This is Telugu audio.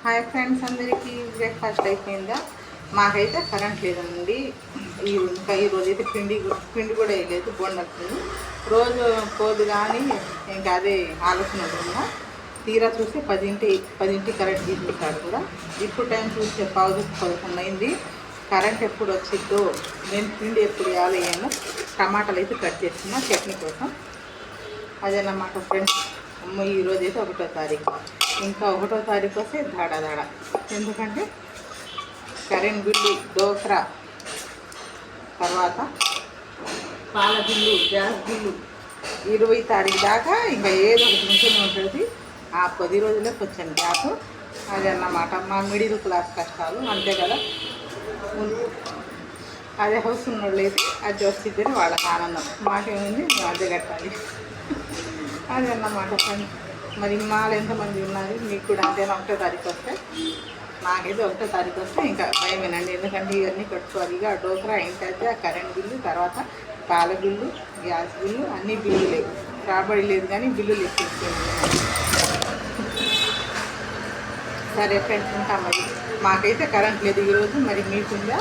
హాయ్ ఫ్రెండ్స్, అందరికీ బ్రేక్ఫాస్ట్ అయిపోయిందా? మాకైతే కరెంట్ లేదండి. ఈరోజు అయితే పిండి కూడా వేయలేదు. బోండవుతుంది రోజు పోదు కానీ ఇంకా అదే ఆలోచన ఉంటుందా. తీరా చూస్తే పదింటి కరెంట్ తీసేసాడు కూడా. ఇప్పుడు టైం చూస్తే 11 అయింది. కరెంట్ ఎప్పుడు వచ్చిద్దో, నేను పిండి ఎప్పుడు వేయాలేమో. టమాటాలు అయితే కట్ చేస్తున్నా చట్నీ కోసం. అదేనమాట ఫ్రెండ్స్. ఈరోజు అయితే 1వ తారీఖు. ఇంకా 1వ తారీఖు వస్తే దాడ. ఎందుకంటే కరెంట్ బిల్లు, డోక్రా, తర్వాత పాల బిల్లు, గ్యాస్ బిల్లు 20 తారీఖు దాకా ఇంకా ఏదో ఒకటి ఉంటూనే ఉంటుంది. ఆ 10 రోజులకు వచ్చాను గ్యాప్. అది అన్నమాట మా మిడిల్ క్లాస్ కష్టాలు, అంతే కదా. అదే హౌస్ ఉన్నోళ్ళు అయితే అది వస్తుందని వాళ్ళకి ఆనందం. మాకేముంది, మేము అదే కట్టాలి. అది అన్నమాట ఫ్రెండ్స్. మరి మాలు ఎంతమంది ఉన్నారు? మీకు కూడా అంతేనా? 1వ తారీఖు వస్తే? నాకైతే 1వ తారీఖు వస్తే ఇంకా భయమేనండి. ఎందుకంటే ఇవన్నీ కట్టుకోవాలి. ఇక డోక్రా ఏంటంటే ఆ కరెంట్ బిల్లు, తర్వాత పాల బిల్లు, గ్యాస్ బిల్లు, అన్ని బిల్లు లేవు. రాబడి లేదు కానీ బిల్లులు ఎక్కించుకోండి. సరే ఫ్రెండ్స్, ఉంటా. మరి మాకైతే కరెంట్ లేదు ఈరోజు. మరి మీకుందా?